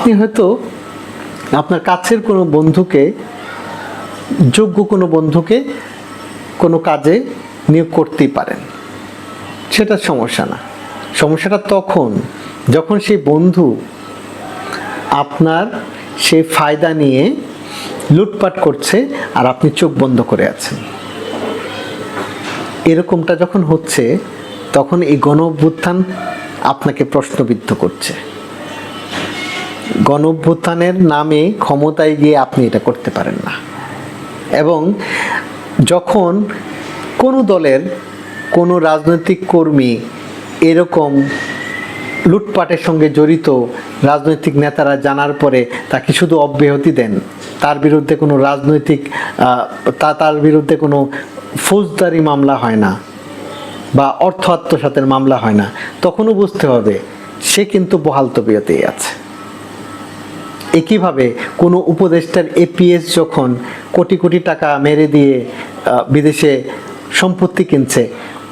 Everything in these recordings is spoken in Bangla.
আপনি হয়তো আপনার কাছের কোনো বন্ধুকে, যোগ্য কোনো বন্ধুকে কোনো কাজে নিয়োগ করতেই পারেন, সেটা সমস্যা না। সমস্যাটা তখন যখন সেই বন্ধু আপনার সেই ফায়দা নিয়ে লুটপাট করছে আর আপনি চোখ বন্ধ করে আছেন। এরকমটা যখন হচ্ছে তখন এই গণ-অভ্যুত্থান আপনাকে প্রশ্নবিদ্ধ করছে। গণ-অভ্যুত্থানের নামে ক্ষমতায় গিয়ে আপনি এটা করতে পারেন না। এবং যখন কোনো দলের কোনো রাজনৈতিক কর্মী এরকম লুটপাটের সঙ্গে জড়িত রাজনৈতিক নেতারা জানার পরে তাকে শুধু অব্যাহতি দেন, তার বিরুদ্ধে কোনো রাজনৈতিক তার বিরুদ্ধে কোনো ফৌজদারি মামলা হয় না বা অর্থ আত্মসাতের মামলা হয় না, তখনও বুঝতে হবে সে কিন্তু বহাল তবিয়তেই আছে। একইভাবে কোনো উপদেষ্টার এপিএস যখন কোটি কোটি টাকা মেরে দিয়ে বিদেশে সম্পত্তি কিনছে,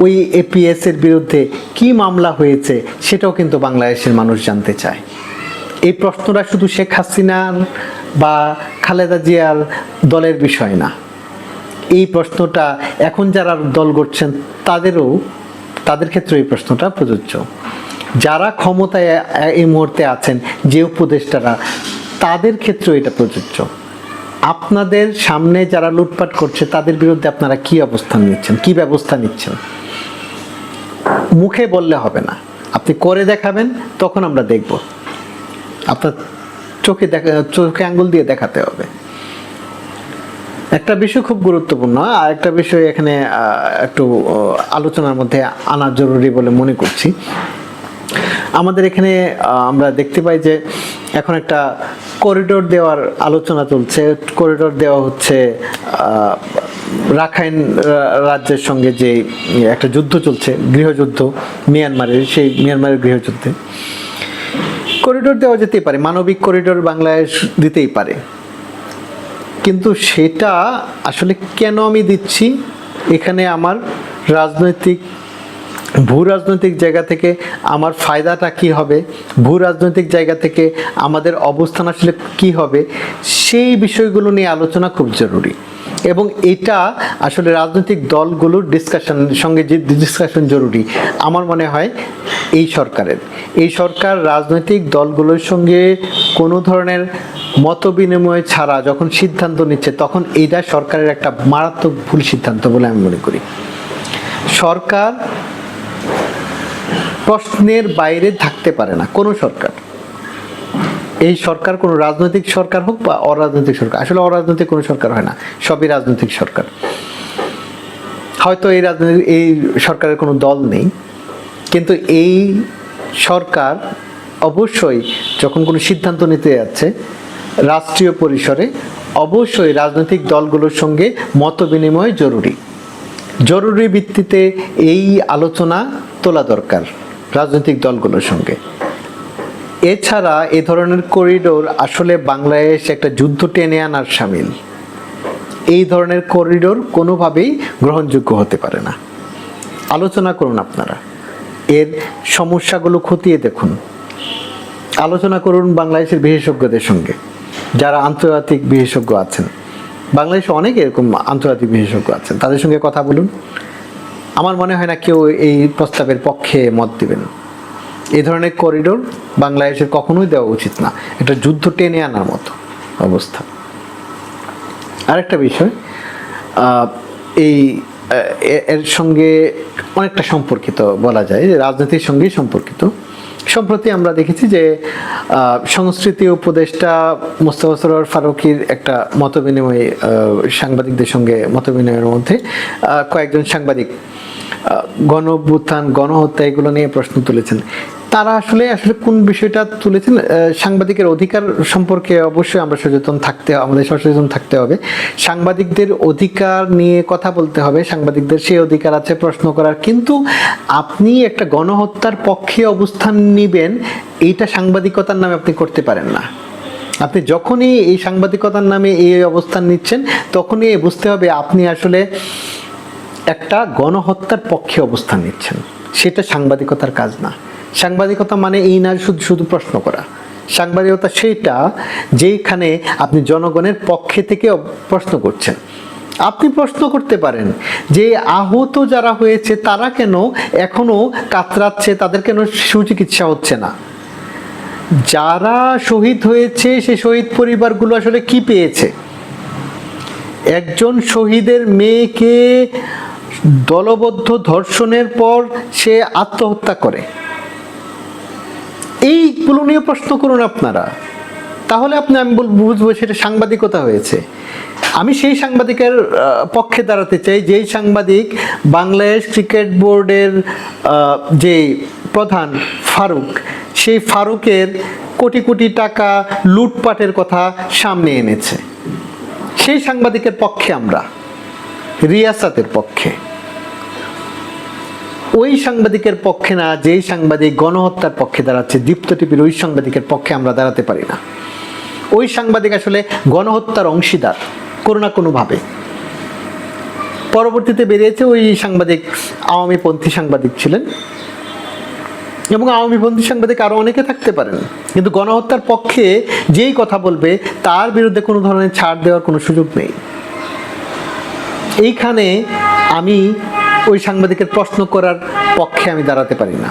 ওই এপিএস এর বিরুদ্ধে কি মামলা হয়েছে সেটাও কিন্তু বাংলাদেশের মানুষ জানতে চায়। এই প্রশ্নটা শুধু শেখ হাসিনার বা খালেদা জিয়ার দলের বিষয় না, এই প্রশ্নটা এখন যারা দল করছেন তাদের ক্ষেত্রে এই প্রশ্নটা প্রযোজ্য। যারা ক্ষমতায় এই মুহূর্তে আছেন, যে উপদেষ্টারা, তাদের ক্ষেত্রেও এটা প্রযোজ্য। আপনাদের সামনে যারা লুটপাট করছে তাদের বিরুদ্ধে আপনারা কি অবস্থান নিচ্ছেন, কি ব্যবস্থা নিচ্ছেন? মুখে বললে হবে না, আপনি করে দেখাবেন, তখন আমরা দেখব। আপনার চোখে আঙ্গুল দিয়ে দেখাতে হবে। একটা বিষয় খুব গুরুত্বপূর্ণ, আর একটা বিষয় এখানে একটু আলোচনার মধ্যে আনা জরুরি বলে মনে করছি। আমাদের এখানে আমরা দেখতে পাই যে এখন একটা করিডোর দেওয়ার আলোচনা চলছে। করিডোর দেওয়া হচ্ছে রাখাইন রাজ্যের সঙ্গে যে একটা যুদ্ধ চলছে, গৃহযুদ্ধ মিয়ানমারের, সেই মিয়ানমারের গৃহযুদ্ধে করিডোর দেওয়া যেতেই পারে, মানবিক করিডোর বাংলাদেশ দিতেই পারে। কিন্তু সেটা আসলে কেন আমি দিচ্ছি? এখানে আমার ভূ রাজনৈতিক জায়গা থেকে আমার ফায়দাটা কি হবে, ভূ রাজনৈতিক জায়গা থেকে আমাদের অবস্থান আসলে কি হবে, সেই বিষয়গুলো নিয়ে আলোচনা খুব জরুরি। এবং এটা আসলে রাজনৈতিক দলগুলোর ডিসকাশন জরুরি আমার মনে হয়। এই সরকার রাজনৈতিক দলগুলোর সঙ্গে কোনো ধরনের মত বিনিময় ছাড়া যখন সিদ্ধান্ত নিচ্ছে, তখন এইটা সরকারের একটা মারাত্মক ভুল সিদ্ধান্ত বলে আমি মনে করি। সরকার প্রশ্নের বাইরে থাকতে পারে না কোনো সরকার। এই সরকার কোনো রাজনৈতিক সরকার হোক বা অরাজনৈতিক সরকার, আসলে অরাজনৈতিক কোনো সরকার হয় না, সবই রাজনৈতিক সরকার। হয়তো এই সরকারের কোনো দল নেই, কিন্তু এই সরকার অবশ্যই যখন কোনো সিদ্ধান্ত নিতে যাচ্ছে রাষ্ট্রীয় পরিসরে, অবশ্যই রাজনৈতিক দলগুলোর সঙ্গে মত বিনিময় জরুরি ভিত্তিতে এই আলোচনা তোলা দরকার রাজনৈতিক দলগুলোর সঙ্গে। এছাড়া এ ধরনের করিডোর আসলে বাংলাদেশ একটা যুদ্ধ টেনে আনার শামিল। এই ধরনের করিডোর কোনোভাবেই গ্রহণযোগ্য হতে পারে না। আলোচনা করুন, আপনারা এর সমস্যাগুলো খতিয়ে দেখুন, আলোচনা করুন বাংলাদেশের বিশেষজ্ঞদের সঙ্গে, যারা আন্তর্জাতিক বিশেষজ্ঞ আছেন। বাংলাদেশে অনেক এরকম আন্তর্জাতিক বিশেষজ্ঞ আছেন, তাদের সঙ্গে কথা বলুন। আমার মনে হয় না কেউ এই প্রস্তাবের পক্ষে মত দিবেন। এই ধরনের করিডোর বাংলাদেশের কখনোই দেওয়া উচিত না, এটা যুদ্ধ টেনে আনার মতো অবস্থা। আরেকটা বিষয়, এর সঙ্গে অনেকটা সম্পর্কিত বলা যায়, যে রাজনীতির সঙ্গেই সম্পর্কিত। সম্প্রতি আমরা দেখেছি যে সংস্কৃতি উপদেষ্টা মোস্তফা সরোয়ার ফারুকীর একটা মতবিনিময়, সাংবাদিকদের সঙ্গে মতবিনিময়ের মধ্যে কয়েকজন সাংবাদিক গণ-অভ্যুত্থান, গণহত্যা এগুলো নিয়ে প্রশ্ন তুলেছেন। তারা আসলে কোন বিষয়টা তুলেছেন, সাংবাদিকের অধিকার সম্পর্কে অবশ্যই আমাদের সচেতন থাকতে হবে। সাংবাদিকদের অধিকার নিয়ে কথা বলতে হবে, সাংবাদিকদের সেই অধিকার আছে প্রশ্ন করার। কিন্তু আপনি একটা গণহত্যার পক্ষে অবস্থান নিবেন, এইটা সাংবাদিকতার নামে আপনি করতে পারেন না। আপনি যখনই এই সাংবাদিকতার নামে এই অবস্থান নিচ্ছেন, তখনই বুঝতে হবে আপনি আসলে একটা গণহত্যার পক্ষে অবস্থান নিচ্ছেন। সেটা সাংবাদিকতার কাজ না। সাংবাদিকতা মানে এই না শুধু প্রশ্ন করা, সাংবাদিকতা সেইটা যেখানে আপনি জনগণের পক্ষে থেকে প্রশ্ন করছেন। আপনি প্রশ্ন করতে পারেন যে আহত যারা হয়েছে তারা কেন এখনো কাতরাচ্ছে, তাদের কেন সুচিকিৎসা হচ্ছে না, যারা শহীদ হয়েছে সেই শহীদ পরিবারগুলো আসলে কি পেয়েছে। একজন শহীদের মেয়েকে দলবদ্ধ ধর্ষণের পর সে আত্মহত্যা করে, এইগুলো নিয়ে প্রশ্ন করুন আপনারা, তাহলে আমি বুঝবো সেটা সাংবাদিকতা হয়েছে। আমি সেই সাংবাদিকের পক্ষে দাঁড়াতে চাই যেই সাংবাদিক বাংলাদেশ ক্রিকেট বোর্ডের যে প্রধান ফারুক, সেই ফারুকের কোটি কোটি টাকা লুটপাটের কথা সামনে এনেছে। সেই সাংবাদিকের পক্ষে আমরা, রিয়াসাতের পক্ষে। ওই সাংবাদিকের পক্ষে না যেই সাংবাদিক গণহত্যার পক্ষে দাঁড়াচ্ছে, দীপ্ত টিভির ওই সাংবাদিকের পক্ষে আমরা দাঁড়াতে পারি না। ওই সাংবাদিক আসলে গণহত্যার অংশীদার কোনো না কোনোভাবে। পরবর্তীতে বেরিয়েছে ওই সাংবাদিক আওয়ামীপন্থী সাংবাদিক ছিলেন, এবং আওয়ামীপন্থী সাংবাদিক আরও অনেকে থাকতে পারেন, কিন্তু গণহত্যার পক্ষে যেই কথা বলবে তার বিরুদ্ধে কোনো ধরনের ছাড় দেওয়ার কোনো সুযোগ নেই। এইখানে আমি ওই সাংবাদিকের প্রশ্ন করার পক্ষে আমি দাঁড়াতে পারি না।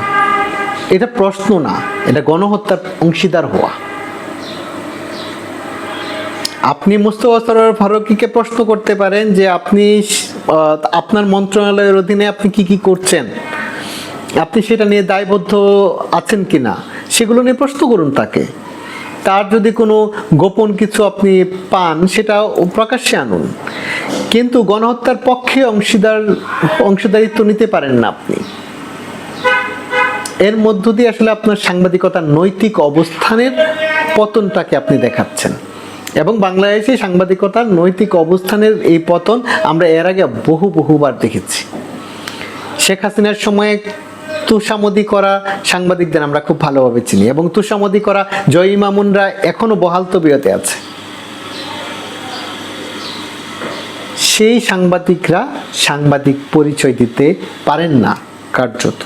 এটা প্রশ্ন না, এটা গণহত্যার অংশীদার হওয়া। আপনি মুস্তফা সরোয়ার ফারুকীকে প্রশ্ন করতে পারেন যে আপনি আপনার মন্ত্রণালয়ের অধীনে আপনি কি করছেন, আপনি সেটা নিয়ে দায়বদ্ধ আছেন কিনা, সেগুলো নিয়ে প্রশ্ন করুন তাকে। তার যদি কোনো গোপন কিছু আপনি পান সেটা প্রকাশ্যে আনুন, কিন্তু গণহত্যার পক্ষে অংশীদারিত্ব নিতে পারেন না আপনি। এর মধ্য দিয়ে আসলে আপনার সাংবাদিকতার নৈতিক অবস্থানের পতনটাকে আপনি দেখাচ্ছেন। এবং বাংলাদেশে সাংবাদিকতার নৈতিক অবস্থানের এই পতন আমরা এর আগে বহুবার দেখেছি। শেখ হাসিনার সময়ে তুষামদি করা সাংবাদিকদের আমরা খুব ভালোভাবে চিনি, এবং তুষামদি করা জয়ী মামুনরা এখনো বহাল তবিয়তে আছে। সেই সাংবাদিকরা সাংবাদিক পরিচয় দিতে পারেন না, কার্যত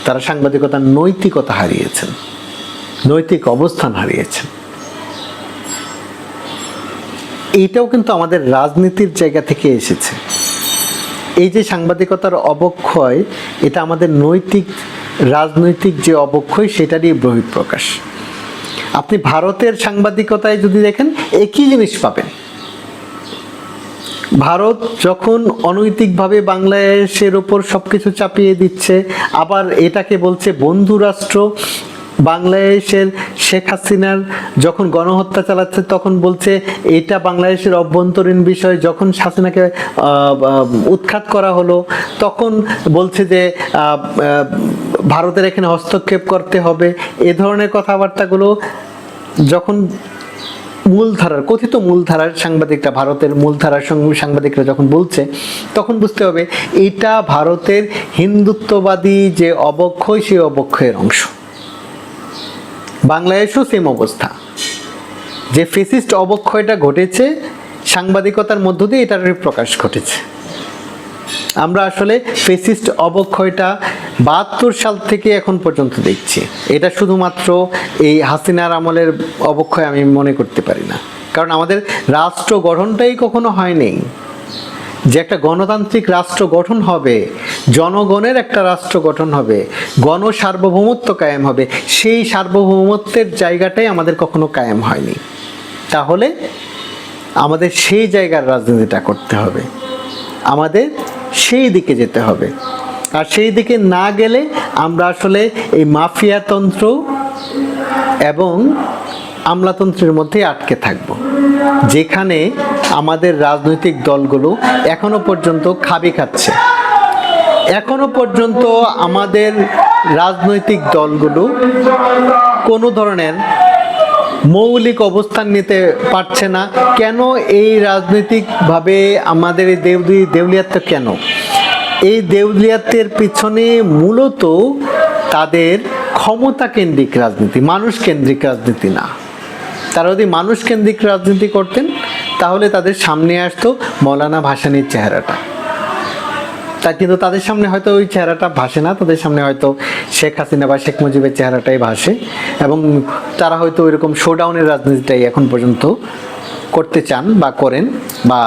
তারা সাংবাদিকতার নৈতিকতা হারিয়েছেন, নৈতিক অবস্থান হারিয়েছেন। এইটাও কিন্তু আমাদের রাজনীতির জায়গা থেকে এসেছে। এই যে সাংবাদিকতার অবক্ষয়, এটা আমাদের রাজনৈতিক যে অবক্ষয় সেটারই বহিঃপ্রকাশ। আপনি ভারতের সাংবাদিকতায় যদি দেখেন একই জিনিস পাবেন। ভারত যখন অনৈতিকভাবে বাংলাদেশের ওপর সবকিছু চাপিয়ে দিচ্ছে, আবার এটাকে বলছে বন্ধু রাষ্ট্র। বাংলাদেশের শেখ হাসিনার যখন গণহত্যা চালাচ্ছে তখন বলছে এটা বাংলাদেশের অভ্যন্তরীণ বিষয়। যখন হাসিনাকে উৎখাত করা হলো তখন বলছে যে ভারতের এখানে হস্তক্ষেপ করতে হবে। এ ধরনের কথাবার্তাগুলো যখন কথিত মূলধারার সাংবাদিকরা, ভারতের মূলধারার সাংবাদিকরা যখন বলছে, তখন বুঝতে হবে এটা ভারতের হিন্দুত্ববাদী যে অবক্ষয়, সেই অবক্ষয়ের অংশ। বাংলাদেশও সেম অবস্থা, যে ফেসিস্ট অবক্ষয়টা ঘটেছে সাংবাদিকতার মধ্য দিয়ে এটার প্রকাশ ঘটেছে। আমরা আসলে ফেসিস্ট অবক্ষয়টা ৭২ সাল থেকে এখন পর্যন্ত দেখছি। এটা শুধুমাত্র এই হাসিনার আমলের অবক্ষয় আমি মনে করতে পারি না, কারণ আমাদের রাষ্ট্র গঠনটাই কখনো হয়নি। যে একটা গণতান্ত্রিক রাষ্ট্র গঠন হবে, জনগণের একটা রাষ্ট্র গঠন হবে, গণসার্বভৌমত্ব কায়েম হবে, সেই সার্বভৌমত্বের জায়গাটাই আমাদের কখনো কায়েম হয়নি। তাহলে আমাদের সেই জায়গার রাজনীতিটা করতে হবে, আমাদের সেই দিকে যেতে হবে। আর সেই দিকে না গেলে আমরা আসলে এই মাফিয়াতন্ত্র এবং আমলাতন্ত্রের মধ্যে আটকে থাকব, যেখানে আমাদের রাজনৈতিক দলগুলো এখনো পর্যন্ত খাবি খাচ্ছে। এখনো পর্যন্ত আমাদের রাজনৈতিক দলগুলো কোনো ধরনের মৌলিক অবস্থান নিতে পারছে না। কেন এই রাজনৈতিকভাবে আমাদের এই দেউলিয়াত্ব কেন? এই দেউলিয়াত্বের পিছনে মূলত তাদের ক্ষমতা কেন্দ্রিক রাজনীতি, মানুষ কেন্দ্রিক রাজনীতি না। তারা যদি মানুষ কেন্দ্রিক রাজনীতি করতেন তাহলে তাদের সামনে আসতো মৌলানা ভাসানীর চেহারাটা। তা কিন্তু তাদের সামনে হয়তো ওই চেহারাটা ভাসে না, তাদের সামনে হয়তো শেখ হাসিনা বা শেখ মুজিবের চেহারাটাই ভাসে, এবং তারা হয়তো ওইরকম শোডাউনের রাজনীতিটাই এখন পর্যন্ত করতে চান বা করেন, বা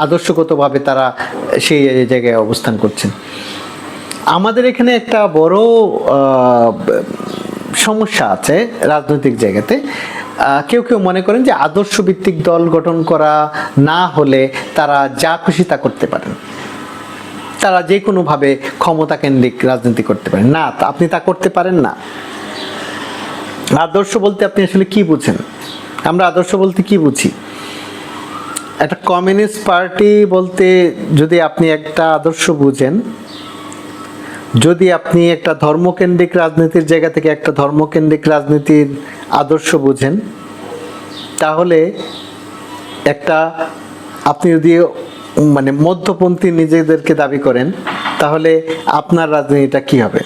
আদর্শগতভাবে তারা সেই জায়গায় অবস্থান করছেন। আমাদের এখানে একটা বড় সমস্যা আছে রাজনৈতিক জায়গাতে। কেউ কেউ মনে করেন যে আদর্শ ভিত্তিক দল গঠন করা না হলে তারা যা খুশি তা করতে পারেন, তারা যে কোনোভাবে ক্ষমতা কেন্দ্রিক রাজনীতি করতে পারেন। না, আপনি তা করতে পারেন না। আদর্শ বলতে আপনি আসলে কি বুঝেন? আমরা আদর্শ বলতে কি বুঝি? একটা কমিউনিস্ট পার্টি বলতে যদি আপনি একটা আদর্শ বুঝেন, যদি আপনি একটা ধর্মকেন্দ্রিক রাজনীতির জায়গা থেকে একটা ধর্মকেন্দ্রিক রাজনীতির আদর্শ বুঝেন, তাহলে একটা আপনি যদি মানে মধ্যপন্থী নিজেদেরকে দাবি করেন, তাহলে আপনার রাজনীতিটা কি হবে?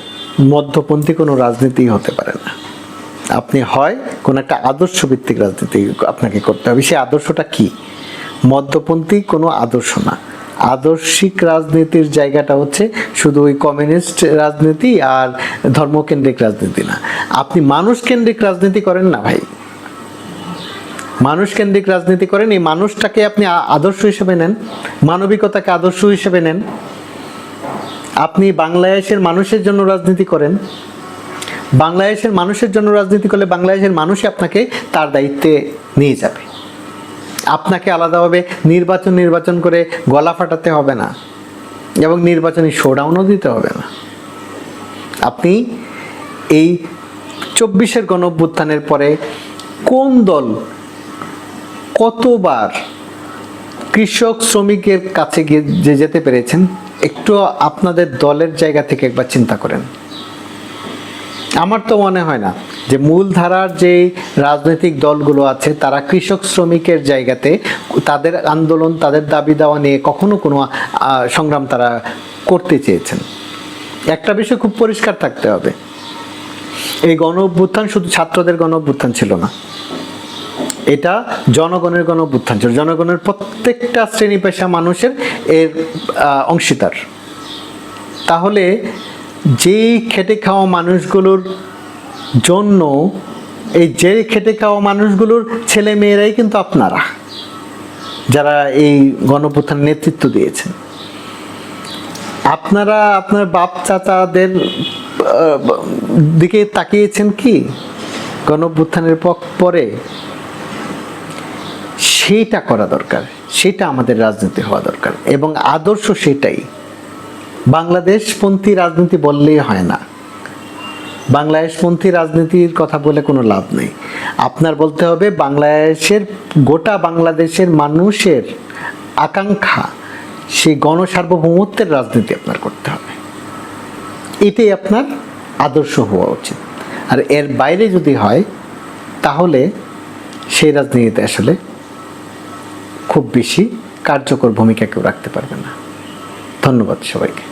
মধ্যপন্থী কোনো রাজনীতি হতে পারে না। আপনি হয় কোনো একটা আদর্শ ভিত্তিক রাজনীতি আপনাকে করতে হবে। সেই আদর্শটা কি? মধ্যপন্থী কোনো আদর্শ না। আদর্শিক রাজনীতির জায়গাটা হচ্ছে শুধু ওই কমিউনিস্ট রাজনীতি আর ধর্মকেন্দ্রিক রাজনীতি না। আপনি মানুষ কেন্দ্রিক রাজনীতি করেন না ভাই, মানুষ কেন্দ্রিক রাজনীতি করেন, এই মানুষটাকে আপনি আদর্শ হিসেবে নেন, মানবিকতাকে আদর্শ হিসেবে নেন। আপনি বাংলাদেশের মানুষের জন্য রাজনীতি করেন, বাংলাদেশের মানুষের জন্য রাজনীতি করলে বাংলাদেশের মানুষই আপনাকে তার দায়িত্বে নিয়ে যাবে। আপনাকে আলাদাভাবে নির্বাচন করে গলা ফাটাতে হবে না, এবং নির্বাচনী শোডাউনও দিতে হবে না। আপনি এই 24-এর গণঅভ্যুত্থানের পরে কোন দল কতবার কৃষক শ্রমিকের কাছে গিয়ে যেতে পেরেছেন? একটু আপনাদের দলের জায়গা থেকে একবার চিন্তা করেন। আমার তো মনে হয় না যে মূলধারার যে রাজনৈতিক দলগুলো আছে তারা কৃষক শ্রমিকের জায়গাতে তাদের আন্দোলন, তাদের দাবি দাওয়া নিয়ে কখনো কোনো সংগ্রাম তারা করতে চেয়েছেন। একটা বিষয় খুব পরিষ্কার থাকতে হবে, এই গণ অভ্যুত্থান শুধু ছাত্রদের গণ অভ্যুত্থান ছিল না, এটা জনগণের গণ অভ্যুত্থান ছিল। জনগণের প্রত্যেকটা শ্রেণী পেশা মানুষের এর অংশীদার। তাহলে যেই খেটে খাওয়া মানুষগুলোর জন্য, এই যে খেটে খাওয়া মানুষগুলোর ছেলে মেয়েরাই কিন্তু আপনারা, যারা এই গণঅভ্যুত্থানের নেতৃত্ব দিয়েছেন। আপনারা আপনার বাপ চাচাদের দিকে তাকিয়েছেন কি গণঅভ্যুত্থানের পরে? সেইটা করা দরকার, সেটা আমাদের রাজনীতি হওয়া দরকার, এবং আদর্শ সেটাই। বাংলাদেশপন্থী রাজনীতি বললেই হয় না, বাংলাদেশপন্থী রাজনীতির কথা বলে কোনো লাভ নেই। আপনার বলতে হবে বাংলাদেশের, গোটা বাংলাদেশের মানুষের আকাঙ্ক্ষা, সেই গণসার্বভৌমত্বের রাজনীতি আপনার করতে হবে। এটাই আপনার আদর্শ হওয়া উচিত। আর এর বাইরে যদি হয় তাহলে সেই রাজনীতিতে আসলে খুব বেশি কার্যকর ভূমিকা কেউ রাখতে পারবে না। ধন্যবাদ সবাইকে।